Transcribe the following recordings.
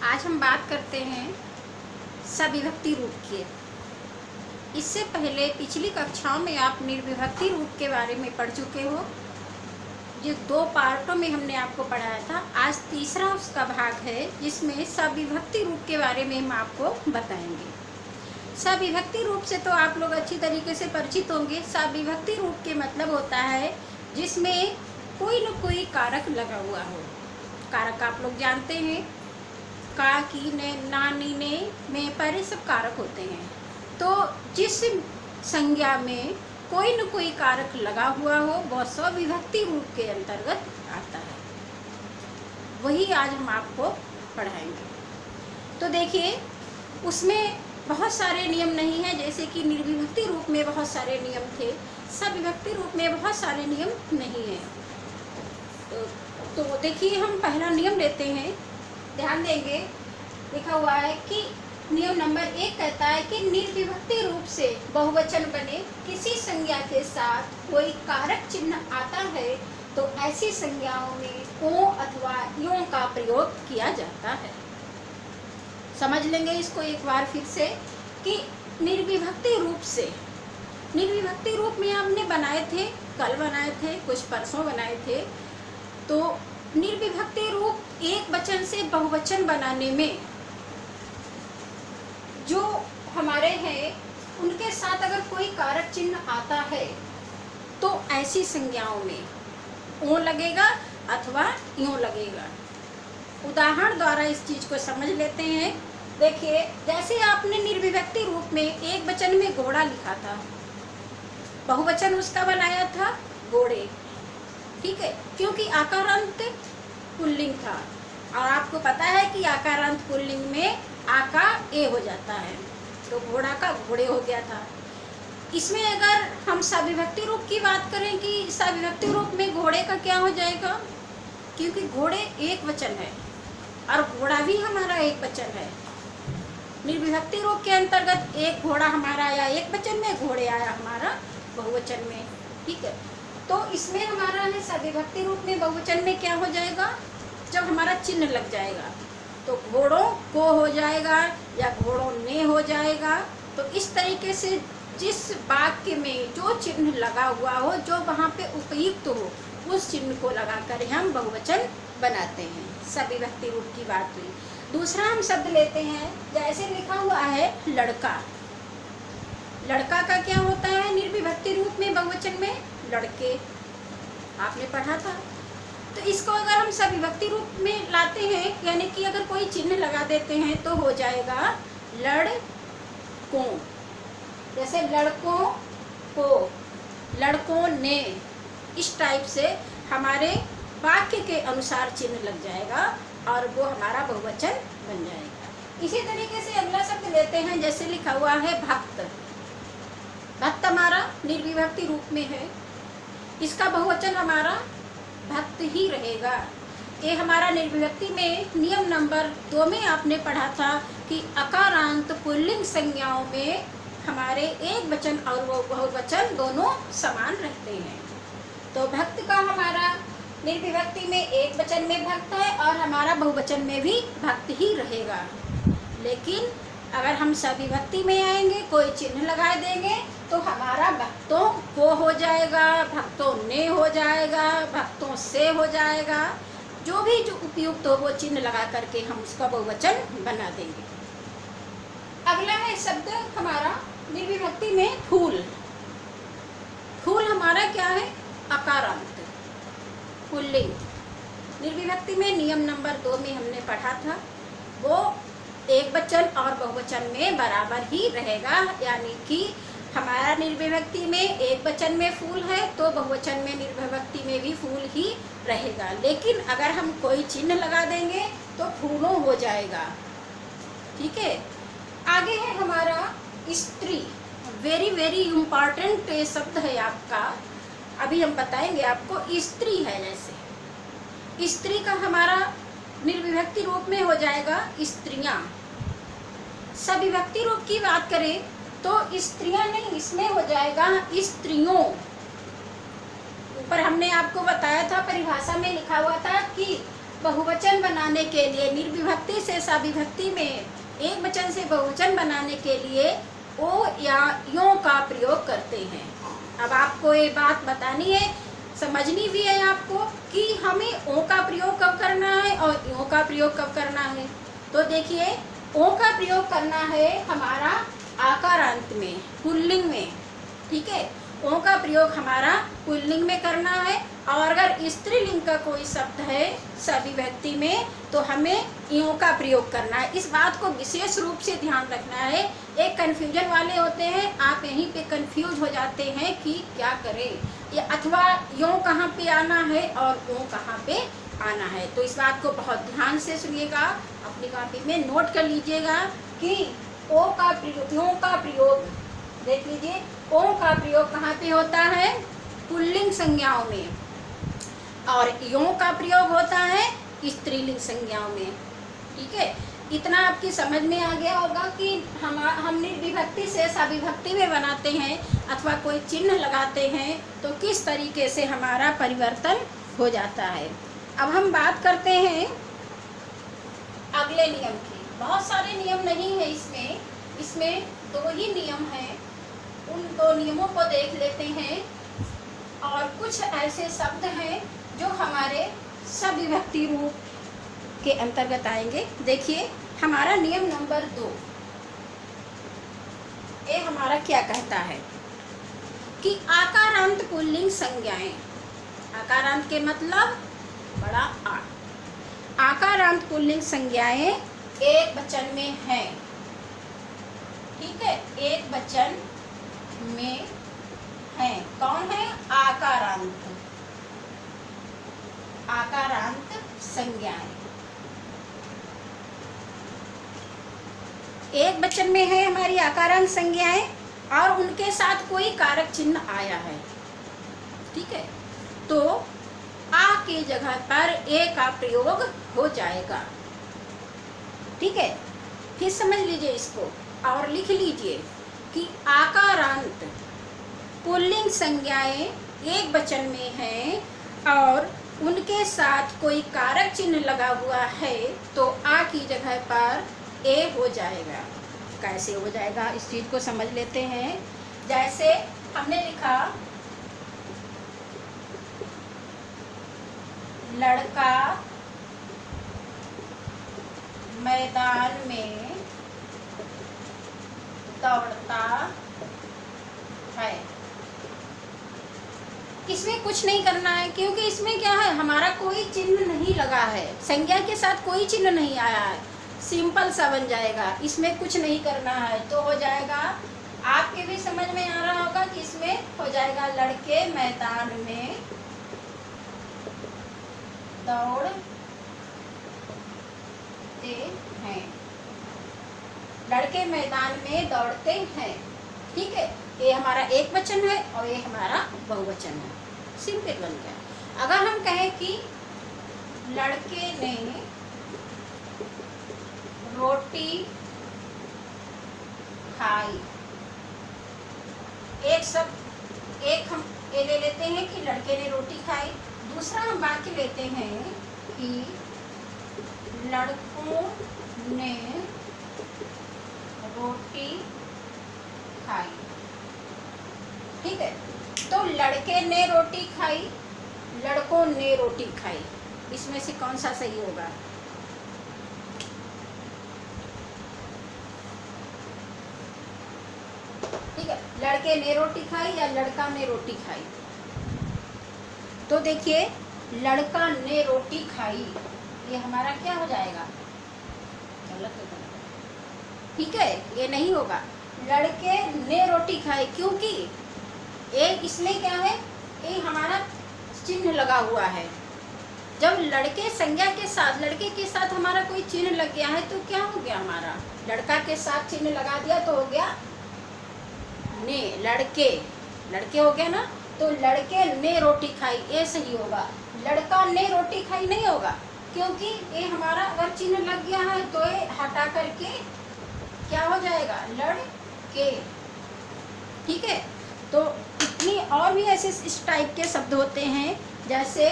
आज हम बात करते हैं सविभक्ति रूप की। इससे पहले पिछली कक्षाओं में आप निर्विभक्ति रूप के बारे में पढ़ चुके हो। ये 2 पार्टों में हमने आपको पढ़ाया था। आज तीसरा उसका भाग है जिसमें सविभक्ति रूप के बारे में हम आपको बताएंगे। सविभक्ति रूप से तो आप लोग अच्छी तरीके से परिचित होंगे। सविभक्ति रूप के मतलब होता है जिसमें कोई न कोई कारक लगा हुआ हो। कारक आप लोग जानते हैं, का, की, ने, ना, नी, ने, में, पर, सब कारक होते हैं। तो जिस संज्ञा में कोई न कोई कारक लगा हुआ हो वह सविभक्ति रूप के अंतर्गत आता है। वही आज हम आपको पढ़ाएंगे। तो देखिए, उसमें बहुत सारे नियम नहीं हैं। जैसे कि निर्विभक्ति रूप में बहुत सारे नियम थे, सविभक्ति रूप में बहुत सारे नियम नहीं हैं। तो देखिए, हम पहला नियम लेते हैं, ध्यान देंगे। लिखा हुआ है कि नियम नंबर 1 कहता है कि निर्विभक्ति रूप से बहुवचन बने किसी संज्ञा के साथ कोई कारक चिन्ह आता है तो ऐसी संज्ञाओं में ओ अथवा यों का प्रयोग किया जाता है। समझ लेंगे इसको एक बार फिर से कि निर्विभक्ति रूप से, निर्विभक्ति रूप में हमने बनाए थे, कल बनाए थे, कुछ परसों बनाए थे। तो निर्विभक्ति रूप एक वचन से बहुवचन बनाने में जो हमारे हैं उनके साथ अगर कोई कारक चिन्ह आता है तो ऐसी संज्ञाओं में ओ लगेगा अथवा यों लगेगा। उदाहरण द्वारा इस चीज को समझ लेते हैं। देखिए, जैसे आपने निर्विभक्ति रूप में एक वचन में घोड़ा लिखा था, बहुवचन उसका बनाया था घोड़े, ठीक है, क्योंकि आकारांत पुल्लिंग था और आपको पता है कि आकारांत पुल्लिंग में आका ए हो जाता है, तो घोड़ा का घोड़े हो गया था। इसमें अगर हम सविभक्ति रूप की बात करें कि सविभक्ति रूप में घोड़े का क्या हो जाएगा, क्योंकि घोड़े एक वचन है और घोड़ा भी हमारा एक वचन है। निर्विभक्ति रूप के अंतर्गत एक घोड़ा हमारा आया एक वचन में, घोड़े आया हमारा बहुवचन में, ठीक है। तो इसमें हमारा है सविभक्ति रूप में बहुवचन में क्या हो जाएगा, जब हमारा चिन्ह लग जाएगा तो घोड़ों को हो जाएगा या घोड़ों ने हो जाएगा। तो इस तरीके से जिस वाक्य में जो चिन्ह लगा हुआ हो, जो वहाँ पे उपयुक्त हो, उस चिन्ह को लगाकर हम बहुवचन बनाते हैं। सविभक्ति रूप की बात हुई। दूसरा हम शब्द लेते हैं, जैसे लिखा हुआ है लड़का। लड़का का क्या होता है निर्विभक्ति रूप में बहुवचन में, लड़के, आपने पढ़ा था। तो इसको अगर हम सविभक्ति रूप में लाते हैं, यानी कि अगर कोई चिन्ह लगा देते हैं तो हो जाएगा लड़कों। जैसे लड़कों को, लड़कों ने, इस टाइप से हमारे वाक्य के अनुसार चिन्ह लग जाएगा और वो हमारा बहुवचन बन जाएगा। इसी तरीके से अगला शब्द लेते हैं, जैसे लिखा हुआ है भक्त। भक्त हमारा निर्विभक्ति रूप में है, इसका बहुवचन हमारा भक्त ही रहेगा। ये हमारा निर्विभक्ति में नियम नंबर 2 में आपने पढ़ा था कि अकारांत पुल्लिंग संज्ञाओं में हमारे एक वचन और वो बहुवचन दोनों समान रहते हैं। तो भक्त का हमारा निर्विभक्ति में एक वचन में भक्त है और हमारा बहुवचन में भी भक्त ही रहेगा। लेकिन अगर हम सविभक्ति में आएंगे, कोई चिन्ह लगा देंगे तो हमारा भक्तों को हो जाएगा, भक्तों ने हो जाएगा, भक्तों से हो जाएगा। जो भी जो उपयुक्त हो वो चिन्ह लगा करके हम उसका बहुवचन बना देंगे। अगला है शब्द हमारा निर्विभक्ति में फूल। फूल हमारा क्या है, अकारांत पुल्लिंग। निर्विभक्ति में नियम नंबर 2 में हमने पढ़ा था, वो एक वचन और बहुवचन में बराबर ही रहेगा। यानी कि हमारा निर्विभक्ति में एक वचन में फूल है तो बहुवचन में निर्विभक्ति में भी फूल ही रहेगा। लेकिन अगर हम कोई चिन्ह लगा देंगे तो फूलों हो जाएगा, ठीक है। आगे है हमारा स्त्री। वेरी वेरी इम्पॉर्टेंट शब्द है आपका, अभी हम बताएंगे आपको। स्त्री है, जैसे स्त्री का हमारा निर्विभक्ति रूप में हो जाएगा स्त्रियां। सविभक्ति रूप की बात करें तो स्त्रियां नहीं, इसमें हो जाएगा स्त्रियों। ऊपर हमने आपको बताया था, परिभाषा में लिखा हुआ था कि बहुवचन बनाने के लिए, निर्विभक्ति से सविभक्ति में एक वचन से बहुवचन बनाने के लिए ओ या यों का प्रयोग करते हैं। अब आपको ये बात बतानी है, समझनी भी है आपको कि हमें ओ का प्रयोग कब करना है और यों का प्रयोग कब करना है। तो देखिए, ओ का प्रयोग करना है हमारा आकारांत में, पुल्लिंग में, ठीक है। ओ का प्रयोग हमारा पुल्लिंग में करना है, और अगर स्त्रीलिंग का कोई शब्द है सविभक्ति में तो हमें यों का प्रयोग करना है। इस बात को विशेष रूप से ध्यान रखना है। एक कन्फ्यूजन वाले होते हैं, आप यहीं पे कंफ्यूज हो जाते हैं कि क्या करें, ये अथवा यों कहाँ पे आना है और ओ कहाँ पे आना है। तो इस बात को बहुत ध्यान से सुनिएगा, अपनी कॉपी में नोट कर लीजिएगा कि ओ का प्रयोग, यों का प्रयोग, देख लीजिए, ओ का प्रयोग कहाँ पे होता है, पुल्लिंग संज्ञाओं में, और यों का प्रयोग होता है स्त्रीलिंग संज्ञाओं में, ठीक है। इतना आपकी समझ में आ गया होगा कि हम निर्विभक्ति से सविभक्ति में बनाते हैं अथवा कोई चिन्ह लगाते हैं तो किस तरीके से हमारा परिवर्तन हो जाता है। अब हम बात करते हैं अगले नियम की। बहुत सारे नियम नहीं है इसमें 2 ही नियम हैं। उन 2 नियमों को देख लेते हैं, और कुछ ऐसे शब्द हैं जो हमारे सविभक्ति रूप के अंतर्गत आएंगे। देखिए, हमारा नियम नंबर 2, ये हमारा क्या कहता है कि आकारांत पुल्लिंग संज्ञाएं, आकारांत के मतलब बड़ा आ, आकारांत पुल्लिंग संज्ञाएं एक वचन में हैं, ठीक है, एक वचन में हैं। कौन है? आकारांत, आकारांत संज्ञाएं एक वचन में है हमारी आकारांत संज्ञाएं, और उनके साथ कोई कारक चिन्ह आया है, ठीक है, तो आ की जगह पर ए का प्रयोग हो जाएगा, ठीक है। फिर समझ लीजिए इसको और लिख लीजिए कि आकारांत पुल्लिंग संज्ञाएं एक वचन में हैं और उनके साथ कोई कारक चिन्ह लगा हुआ है तो आ की जगह पर ए हो जाएगा। कैसे हो जाएगा इस चीज़ को समझ लेते हैं। जैसे हमने लिखा लड़का मैदान में दौड़ता है। इसमें कुछ नहीं करना है क्योंकि इसमें क्या है, हमारा कोई चिन्ह नहीं लगा है, संज्ञा के साथ कोई चिन्ह नहीं आया है, सिंपल सा बन जाएगा। इसमें कुछ नहीं करना है तो हो जाएगा, आपके भी समझ में आ रहा होगा कि इसमें हो जाएगा लड़के मैदान में दौड़ते हैं, लड़के मैदान में दौड़ते हैं, ठीक है। ये हमारा एक वचन है और ये हमारा बहुवचन है, सिंपल बन गया। अगर हम कहें कि लड़के ने रोटी खाई, एक हम ये ले लेते हैं कि लड़के ने रोटी खाई। दूसरा हम वाक्य लेते हैं कि लड़कों ने रोटी खाई, ठीक है। तो लड़के ने रोटी खाई, लड़कों ने रोटी खाई, इसमें से कौन सा सही होगा? ठीक है, लड़के ने रोटी खाई या लड़का ने रोटी खाई। तो देखिए लड़का ने रोटी खाई, ये हमारा क्या हो जाएगा? गलत हो जाएगा, ठीक है, ये नहीं होगा। लड़के ने रोटी खाई क्योंकि एक इसमें क्या है, ये हमारा चिन्ह लगा हुआ है। जब लड़के संज्ञा के साथ, लड़के के साथ हमारा कोई चिन्ह लग गया है तो क्या हो गया, हमारा लड़का के साथ चिन्ह लगा दिया तो हो गया ने, लड़के लड़के हो गया ना। तो लड़के ने रोटी खाई ये सही होगा, लड़का ने रोटी खाई नहीं होगा क्योंकि ये हमारा अगर चिन्ह लग गया है तो ये हटा करके क्या हो जाएगा, लड़के, ठीक है। तो इतनी और भी ऐसे इस टाइप के शब्द होते हैं, जैसे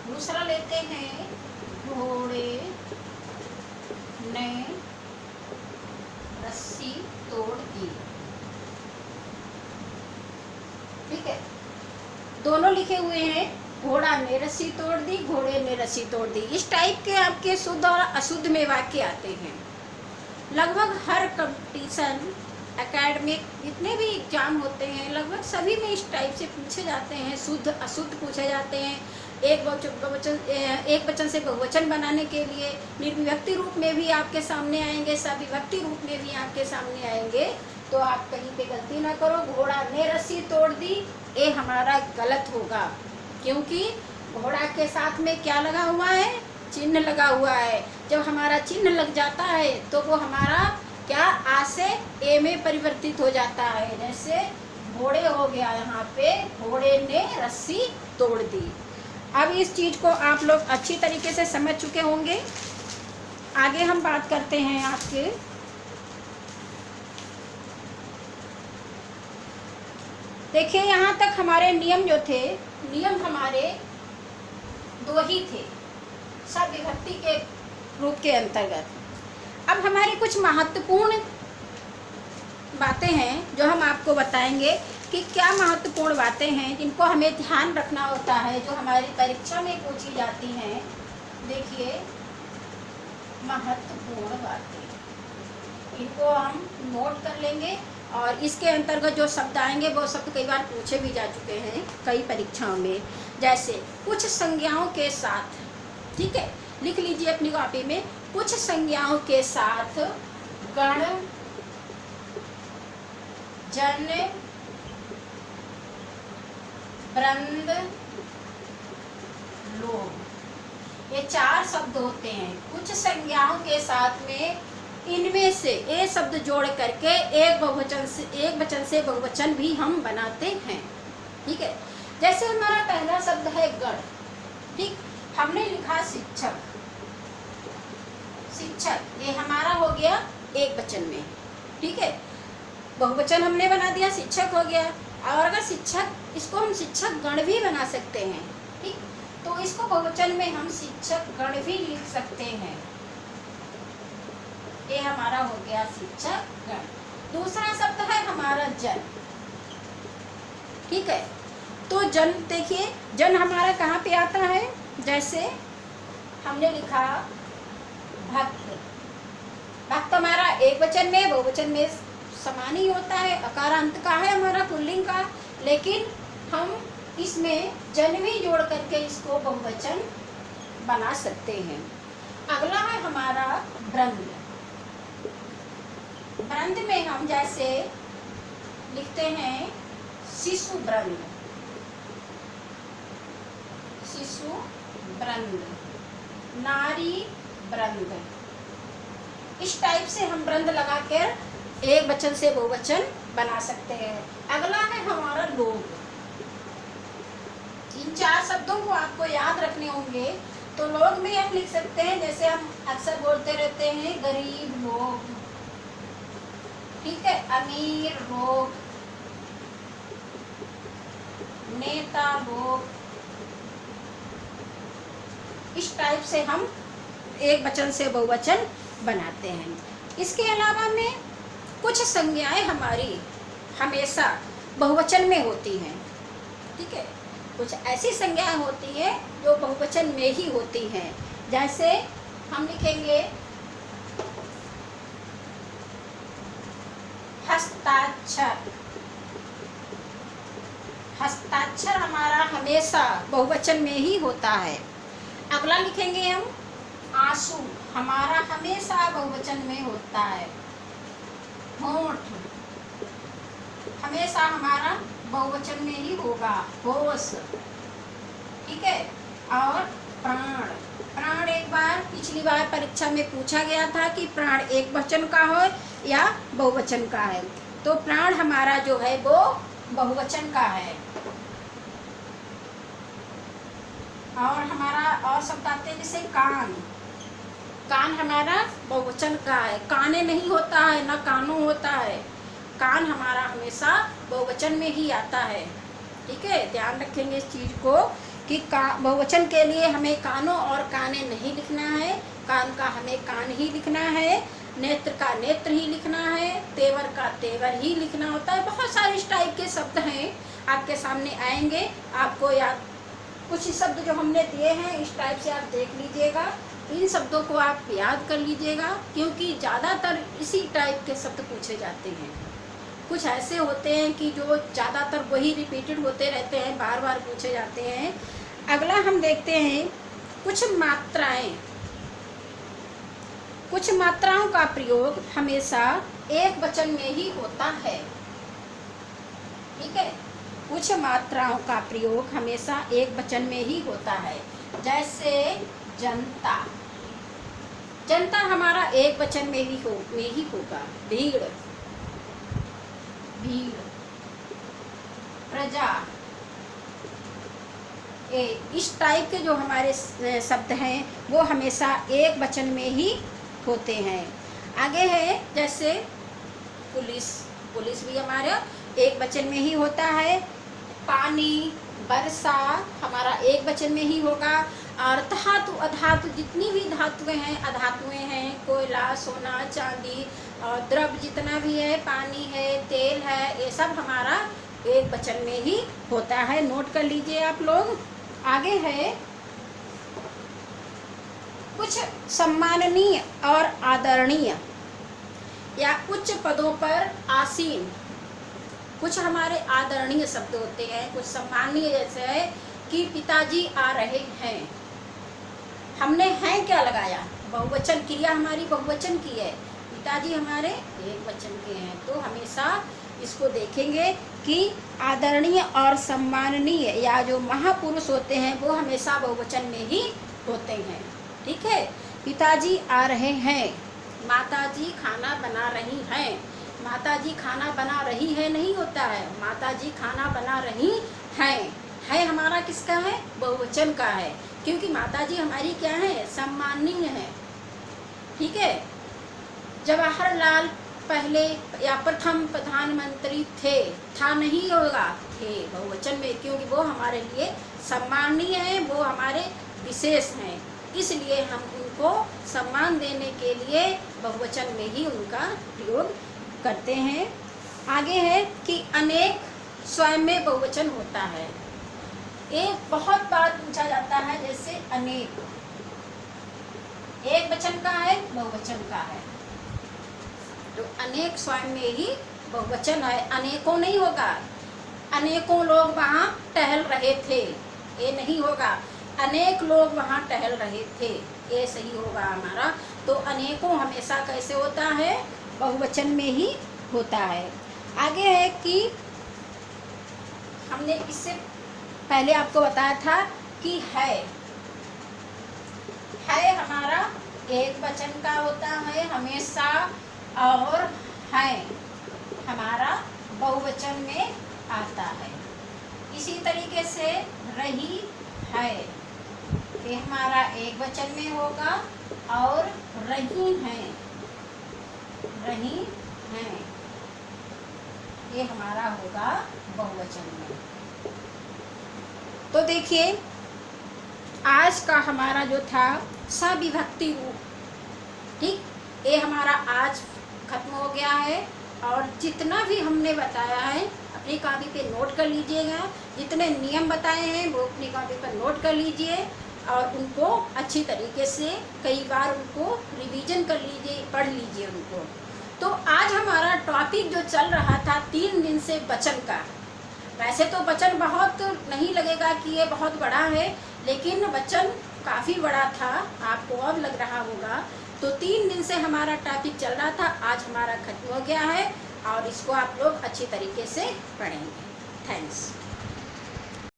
दूसरा लेते हैं, घोड़े ने रस्सी तोड़ दी। ठीक है, दोनों लिखे हुए हैं, घोड़ा ने रस्सी तोड़ दी, घोड़े ने रस्सी तोड़ दी। इस टाइप के आपके शुद्ध और अशुद्ध में वाक्य आते हैं। लगभग हर कंपटीशन, एकेडमिक जितने भी एग्जाम होते हैं, लगभग सभी में इस टाइप से पूछे जाते हैं, शुद्ध अशुद्ध पूछे जाते हैं। एक वचन से बहुवचन बनाने के लिए निर्विभक्ति रूप में भी आपके सामने आएंगे, सविभक्ति रूप में भी आपके सामने आएंगे। तो आप कहीं पे गलती ना करो। घोड़ा ने रस्सी तोड़ दी, ये हमारा गलत होगा, क्योंकि घोड़ा के साथ में क्या लगा हुआ है, चिन्ह लगा हुआ है। जब हमारा चिन्ह लग जाता है तो वो हमारा क्या, आ से ए में परिवर्तित हो जाता है। जैसे घोड़े हो गया, यहाँ पे घोड़े ने रस्सी तोड़ दी। अब इस चीज को आप लोग अच्छी तरीके से समझ चुके होंगे। आगे हम बात करते हैं आपके देखिए, यहाँ तक हमारे नियम जो थे, नियम हमारे दो ही थे सविभक्ति के रूप के अंतर्गत। अब हमारी कुछ महत्वपूर्ण बातें हैं जो हम आपको बताएंगे कि क्या महत्वपूर्ण बातें हैं जिनको हमें ध्यान रखना होता है, जो हमारी परीक्षा में पूछी जाती हैं। देखिए, महत्वपूर्ण बातें, इनको हम नोट कर लेंगे और इसके अंतर्गत जो शब्द आएंगे वो शब्द कई बार पूछे भी जा चुके हैं कई परीक्षाओं में। जैसे कुछ संज्ञाओं के साथ, ठीक है, लिख लीजिए अपनी कॉपी में, कुछ संज्ञाओं के साथ गण, जन, वृंद, लोग, ये चार शब्द होते हैं। कुछ संज्ञाओं के साथ में इनमें से ए शब्द जोड़ करके एक वचन से बहुवचन भी हम बनाते हैं। ठीक है, जैसे हमारा पहला शब्द है गण। ठीक, हमने लिखा शिक्षक, शिक्षक, ये हमारा हो गया एक वचन में। ठीक है, बहुवचन हमने बना दिया, शिक्षक हो गया। और अगर शिक्षक, इसको हम शिक्षक गण भी बना सकते हैं। ठीक, तो इसको बहुवचन में हम शिक्षक गण भी लिख सकते हैं। ये हमारा हो गया शिक्षक गण। दूसरा शब्द है हमारा जन। ठीक है, तो जन, देखिए जन हमारा कहाँ पे आता है, जैसे हमने लिखा भक्त। भक्त हमारा एक वचन में, बहुवचन में समान ही होता है, अकार अंत का है हमारा पुल्लिंग का, लेकिन हम इसमें जन भी जोड़ करके इसको बहुवचन बना सकते हैं। अगला है हमारा वृंद। वृंद में हम जैसे लिखते हैं शिशु वृंद, शिशु वृंद, नारी वृंद। इस टाइप से हम वृंद लगाकर एक वचन से बहुवचन बना सकते हैं। अगला है हमारा लोग। इन चार शब्दों को आपको याद रखने होंगे। तो लोग में हम लिख सकते हैं, जैसे हम अक्सर बोलते रहते हैं, गरीब लोग, ठीक है, अमीर लोग, नेता लोग। इस टाइप से हम एक वचन से बहुवचन बनाते हैं। इसके अलावा में कुछ संज्ञाएं हमारी हमेशा बहुवचन में होती हैं। ठीक है, कुछ ऐसी संज्ञाएं होती हैं जो बहुवचन में ही होती हैं। जैसे हम लिखेंगे हस्ताक्षर। हस्ताक्षर हमारा हमेशा बहुवचन में ही होता है। अगला लिखेंगे हम आंसू, हमारा हमेशा बहुवचन में होता है। होंठ हमेशा हमारा बहुवचन में ही होगा। होश, ठीक है। और प्राण, प्राण एक बार पिछली बार परीक्षा में पूछा गया था कि प्राण एक वचन का हो या बहुवचन का है, तो प्राण हमारा जो है वो बहुवचन का है। और हमारा और शब्द आते हैं जैसे कान। कान हमारा बहुवचन का है, काने नहीं होता है, ना कानों होता है। कान हमारा हमेशा बहुवचन में ही आता है। ठीक है, ध्यान रखेंगे इस चीज को कि बहुवचन के लिए हमें कानों और काने नहीं लिखना है, कान का हमें कान ही लिखना है, नेत्र का नेत्र ही लिखना है, तेवर का तेवर ही लिखना होता है। बहुत सारे इस टाइप के शब्द हैं, आपके सामने आएंगे, आपको याद कुछ शब्द जो हमने दिए हैं इस टाइप से आप देख लीजिएगा, इन शब्दों को आप याद कर लीजिएगा, क्योंकि ज़्यादातर इसी टाइप के शब्द पूछे जाते हैं। कुछ ऐसे होते हैं कि जो ज़्यादातर वही रिपीटेड होते रहते हैं, बार बार पूछे जाते हैं। अगला हम देखते हैं कुछ मात्राएं। कुछ मात्राओं का प्रयोग हमेशा एक वचन में ही होता है, ठीक है। कुछ मात्राओं का प्रयोग हमेशा एक वचन में ही होता है, जैसे जनता। जनता हमारा एक वचन में ही होगा। भीड़, भीड़, प्रजा, इस टाइप के जो हमारे शब्द हैं वो हमेशा एक वचन में ही होते हैं। आगे है जैसे पुलिस, पुलिस भी हमारा एक वचन में ही होता है। पानी, वर्षा हमारा एक वचन में ही होगा। और धातु, अधातु, जितनी भी धातुएं हैं, अधातुएं हैं, कोयला, सोना, चांदी, और द्रव्य जितना भी है, पानी है, तेल है, ये सब हमारा एक वचन में ही होता है। नोट कर लीजिए आप लोग। आगे है कुछ सम्माननीय और आदरणीय या उच्च पदों पर आसीन। कुछ हमारे आदरणीय शब्द होते हैं, कुछ सम्माननीय, जैसे है कि पिताजी आ रहे हैं। हमने हैं क्या लगाया, बहुवचन, क्रिया हमारी बहुवचन की है, पिताजी हमारे एक वचन के हैं। तो हमेशा इसको देखेंगे कि आदरणीय और सम्माननीय या जो महापुरुष होते हैं वो हमेशा बहुवचन में ही होते हैं, ठीक है। पिताजी आ रहे हैं, माताजी खाना बना रही हैं। माताजी खाना बना रही है नहीं होता है, माताजी खाना बना रही हैं। है हमारा किसका है, बहुवचन का है, क्योंकि माताजी हमारी क्या है, सम्माननीय है, ठीक है। जवाहरलाल पहले या प्रथम प्रधानमंत्री थे, था नहीं होगा, थे बहुवचन में, क्योंकि वो हमारे लिए सम्माननीय हैं, वो हमारे विशेष हैं, इसलिए हम उनको सम्मान देने के लिए बहुवचन में ही उनका प्रयोग करते हैं। आगे है कि अनेक स्वयं में बहुवचन होता है। एक बहुत बार पूछा जाता है, जैसे अनेक एक वचन का है, बहुवचन का है, तो अनेक स्वयं में ही बहुवचन है, अनेकों नहीं होगा। अनेकों लोग वहाँ टहल रहे थे, ये नहीं होगा। अनेक लोग वहाँ टहल रहे थे, ये सही होगा हमारा। तो अनेकों हमेशा कैसे होता है, बहुवचन में ही होता है। आगे है कि हमने इससे पहले आपको बताया था कि है हमारा एक वचन का होता है हमेशा, और है हमारा बहुवचन में आता है। इसी तरीके से रही है, ये हमारा एक वचन में होगा, और रही हैं ये हमारा होगा बहुवचन में। तो देखिए आज का हमारा जो था सविभक्ति रूप, ठीक, ये हमारा आज खत्म हो गया है। और जितना भी हमने बताया है अपनी कॉपी पे नोट कर लीजिएगा, जितने नियम बताए हैं वो अपनी कॉपी पर नोट कर लीजिए, और उनको अच्छी तरीके से कई बार उनको रिवीजन कर लीजिए, पढ़ लीजिए उनको। तो आज हमारा टॉपिक जो चल रहा था 3 दिन से वचन का, वैसे तो वचन बहुत नहीं लगेगा कि ये बहुत बड़ा है, लेकिन वचन काफ़ी बड़ा था, आपको अब लग रहा होगा। तो 3 दिन से हमारा टॉपिक चल रहा था, आज हमारा खत्म हो गया है, और इसको आप लोग अच्छी तरीके से पढ़ेंगे। थैंक्स।